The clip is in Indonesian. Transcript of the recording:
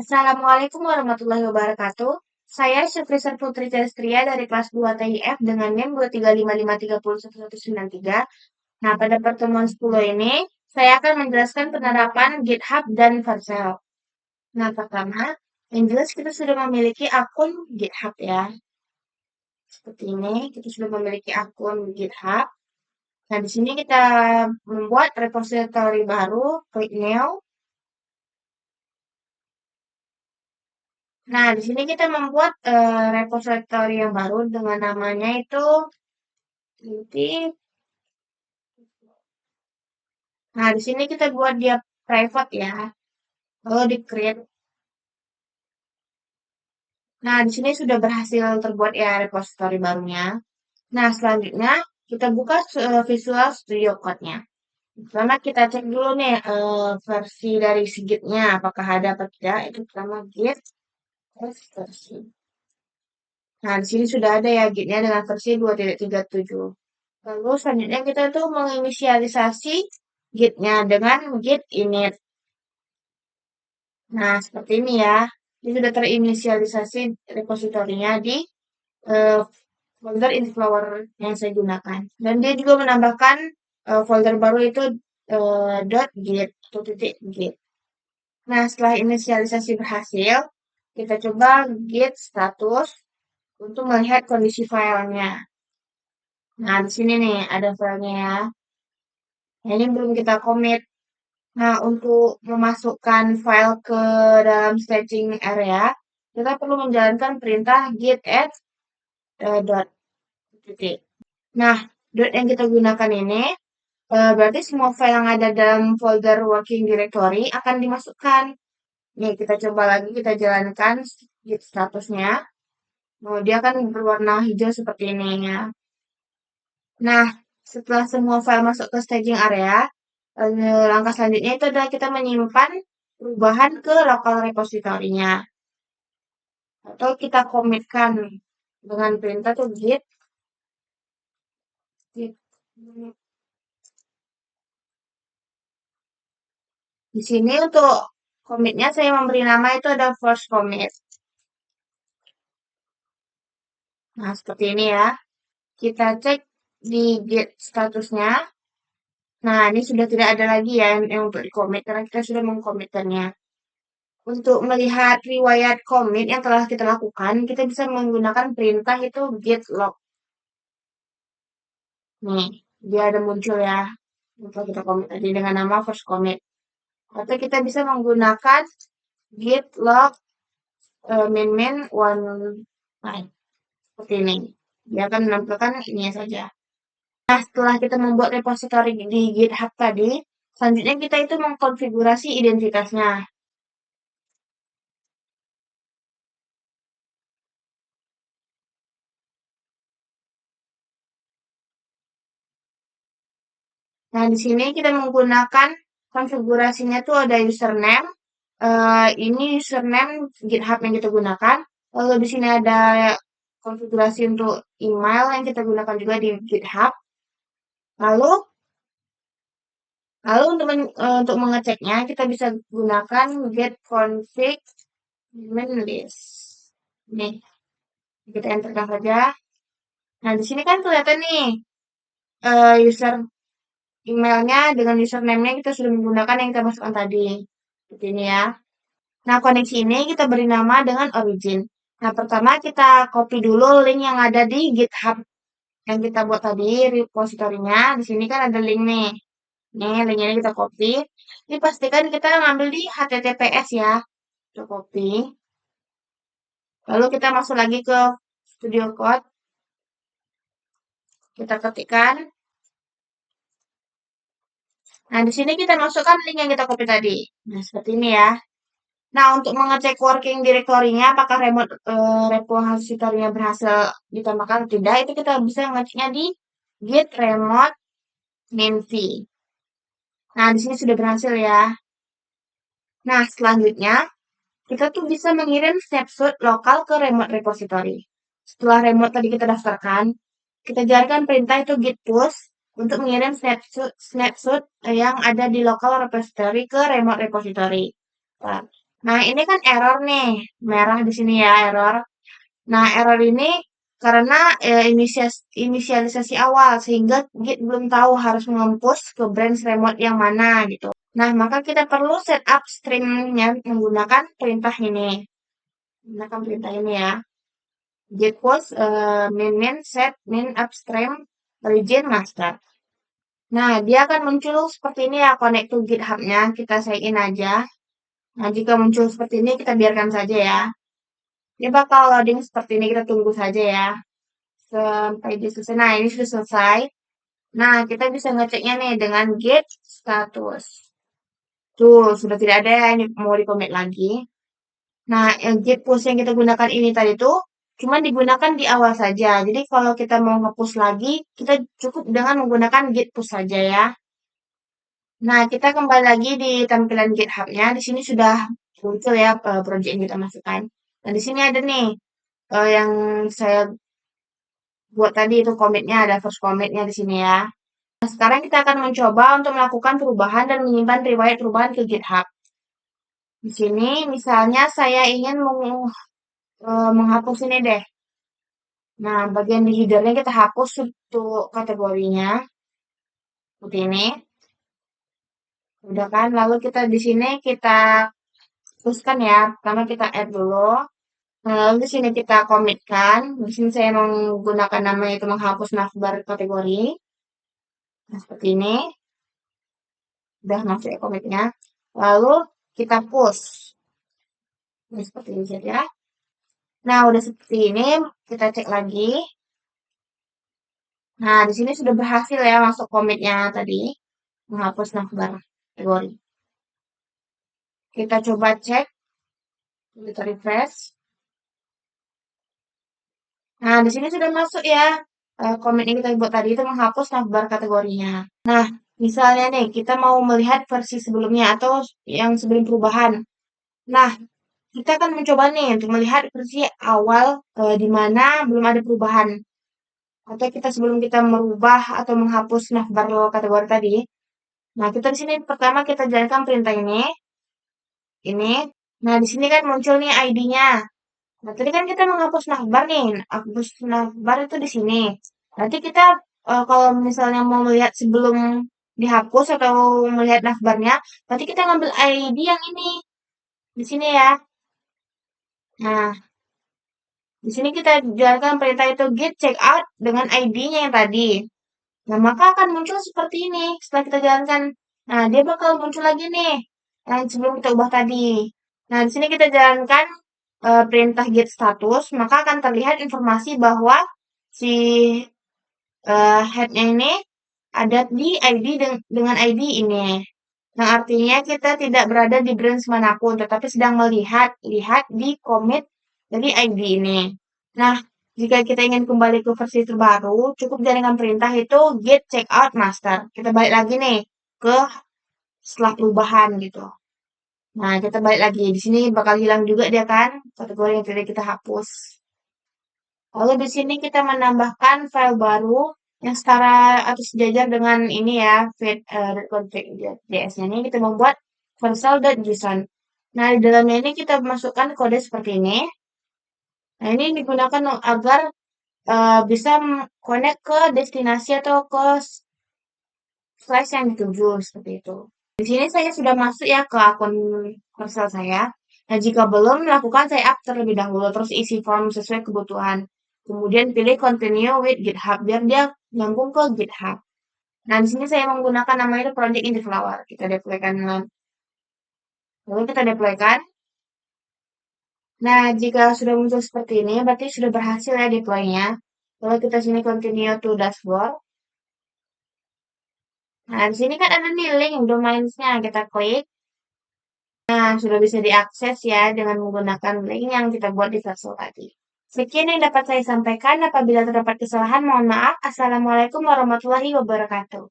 Assalamualaikum warahmatullahi wabarakatuh. Saya Syafrisar Putri Celestria dari kelas 2 TIF dengan NIM 235530193. Nah, pada pertemuan 10 ini, saya akan menjelaskan penerapan GitHub dan Vercel. Nah, pertama, yang jelas kita sudah memiliki akun GitHub ya. Seperti ini, kita sudah memiliki akun GitHub. Nah, di sini kita membuat repository baru, klik New. Nah, di sini kita membuat repository yang baru dengan namanya itu inti. Nah, di sini kita buat dia private ya. Lalu di create. Nah, di sini sudah berhasil terbuat ya repository barunya. Nah, selanjutnya kita buka Visual Studio Code-nya. Pertama kita cek dulu nih versi dari si Git-nya apakah ada atau tidak. Itu pertama Git versi. Nah, di sini sudah ada ya Git-nya dengan versi 2.37. Lalu selanjutnya kita tuh menginisialisasi Git-nya dengan Git init. Nah, seperti ini ya. Ini sudah terinisialisasi repositorinya di eh, folder IntiFlower yang saya gunakan. Dan dia juga menambahkan folder baru itu .git atau .git. Nah, setelah inisialisasi berhasil, kita coba git status untuk melihat kondisi filenya. Nah, di sini nih ada filenya ya. Nah, ini belum kita commit. Nah, untuk memasukkan file ke dalam staging area, kita perlu menjalankan perintah git add dot titik. Nah, dot yang kita gunakan ini berarti semua file yang ada dalam folder working directory akan dimasukkan. Nih, kita coba lagi, kita jalankan git statusnya. Nah, dia akan berwarna hijau seperti ini ya. Nah, setelah semua file masuk ke staging area, langkah selanjutnya itu adalah kita menyimpan perubahan ke local repository-nya. Atau kita komitkan dengan perintah tuh git. Di sini untuk komitnya saya memberi nama itu ada first commit. Nah, seperti ini ya. Kita cek di git statusnya. Nah, ini sudah tidak ada lagi ya yang untuk di-commit karena kita sudah mengkomitkannya. Untuk melihat riwayat commit yang telah kita lakukan, kita bisa menggunakan perintah itu git log. Nih, dia ada muncul ya. Untuk kita commit tadi dengan nama first commit. Atau kita bisa menggunakan git log min one line. Seperti ini. Dia akan menampilkan ini saja. Nah, setelah kita membuat repository di GitHub tadi, selanjutnya kita itu mengkonfigurasi identitasnya. Nah, di sini kita menggunakan konfigurasinya tuh ada username. Ini username GitHub yang kita gunakan. Lalu di sini ada konfigurasi untuk email yang kita gunakan juga di GitHub. Lalu, untuk mengeceknya kita bisa gunakan get config list. Nih, kita enterkan saja. Nah, di sini kan kelihatan nih user emailnya dengan username-nya kita sudah menggunakan yang kita masukkan tadi. Seperti ini ya. Nah, koneksi ini kita beri nama dengan origin. Nah, pertama kita copy dulu link yang ada di GitHub yang kita buat tadi, repository-nya. Di sini kan ada link nih. Nih, link-nya kita copy. Ini pastikan kita ngambil di HTTPS ya. Kita copy. Lalu kita masuk lagi ke Studio Code. Kita ketikkan. Nah, di sini kita masukkan link yang kita copy tadi. Nah, seperti ini ya. Nah, untuk mengecek working directory-nya, apakah remote repository-nya berhasil ditambahkan atau tidak, itu kita bisa ngeceknya di git remote mainv. Nah, di sini sudah berhasil ya. Nah, selanjutnya, kita tuh bisa mengirim snapshot lokal ke remote repository. Setelah remote tadi kita daftarkan, kita jalankan perintah itu git push untuk mengirim snapshot yang ada di local repository ke remote repository. Nah, Nah, ini kan error nih, merah di sini ya, error. Nah, error ini karena inisialisasi awal, sehingga Git belum tahu harus menghapus ke branch remote yang mana gitu. Nah, maka kita perlu setup streamnya menggunakan perintah ini. Gunakan perintah ini ya. Git post min set min upstream origin master. Nah, dia akan muncul seperti ini ya, connect to GitHub-nya. Kita sign in aja. Nah, jika muncul seperti ini, kita biarkan saja ya. Dia bakal loading seperti ini, kita tunggu saja ya. Sampai di selesai. Nah, ini sudah selesai. Nah, kita bisa ngeceknya nih dengan git status. Tuh, sudah tidak ada ya, ini mau di-commit lagi. Nah, git push yang kita gunakan ini tadi tuh cuma digunakan di awal saja. Jadi kalau kita mau nge-push lagi, kita cukup dengan menggunakan git push saja ya. Nah, kita kembali lagi di tampilan GitHub-nya. Di sini sudah muncul ya project yang kita masukkan. Dan di sini ada nih yang saya buat tadi itu komitnya, ada first commitnya di sini ya. Nah, sekarang kita akan mencoba untuk melakukan perubahan dan menyimpan riwayat perubahan ke GitHub. Di sini misalnya saya ingin menghapus ini deh. Nah, bagian di header-nya kita hapus untuk kategorinya. Seperti ini. Udah kan? Lalu kita di sini kita hapuskan ya. Pertama kita add dulu. Nah, lalu di sini kita komitkan. Di sini saya menggunakan nama itu menghapus navbar kategori. Nah, seperti ini. Udah masuk ya komitnya. Lalu kita push. Nah, seperti ini saja. Nah, udah seperti ini. Kita cek lagi. Nah, di sini sudah berhasil ya masuk komitnya tadi. Menghapus navbar kategori. Kita coba cek. Kita refresh. Nah, di sini sudah masuk ya. Komit yang kita buat tadi itu menghapus navbar kategorinya. Nah, misalnya nih, kita mau melihat versi sebelumnya atau yang sebelum perubahan. Nah, kita akan mencoba nih untuk melihat versi awal di mana belum ada perubahan. Atau kita sebelum kita merubah atau menghapus navbar kategori tadi. Nah, kita di sini pertama kita jalankan perintah ini. Ini. Nah, di sini kan muncul nih ID-nya. Nah, tadi kan kita menghapus navbar nih. Hapus navbar itu di sini. Nanti kita kalau misalnya mau melihat sebelum dihapus atau melihat navbarnya, berarti kita ngambil ID yang ini di sini ya. Nah, di sini kita jalankan perintah itu git checkout dengan ID-nya yang tadi. Nah, maka akan muncul seperti ini setelah kita jalankan. Nah, dia bakal muncul lagi nih yang sebelum kita ubah tadi. Nah, di sini kita jalankan perintah get status, maka akan terlihat informasi bahwa si head-nya ini ada di ID dengan ID ini. Yang artinya kita tidak berada di branch manapun, tetapi sedang lihat di commit dari ID ini. Nah, jika kita ingin kembali ke versi terbaru, cukup jalankan perintah itu git checkout master. Kita balik lagi nih ke setelah perubahan gitu. Nah, kita balik lagi. Di sini bakal hilang juga dia kan, kategori yang tadi kita hapus. Lalu di sini kita menambahkan file baru yang setara atau sejajar dengan ini ya, config.js-nya ini kita membuat console.json. Nah, di dalamnya ini kita masukkan kode seperti ini. Nah, ini digunakan agar bisa connect ke destinasi atau ke slice yang dituju seperti itu. Di sini saya sudah masuk ya ke akun Korsel saya. Nah, jika belum, lakukan sign up terlebih dahulu, terus isi form sesuai kebutuhan. Kemudian pilih continue with GitHub, biar dia nyambung ke GitHub. Nah, di sini saya menggunakan nama itu Project in the Flower. Kita deploykan. Lalu kita deploykan. Nah, jika sudah muncul seperti ini, berarti sudah berhasil ya deploy-nya. Lalu kita sini continue to dashboard. Nah, di sini kan ada nih link domains-nya. Kita klik. Nah, sudah bisa diakses ya dengan menggunakan link yang kita buat di Vercel tadi. Sekian yang dapat saya sampaikan. Apabila terdapat kesalahan, mohon maaf. Assalamualaikum warahmatullahi wabarakatuh.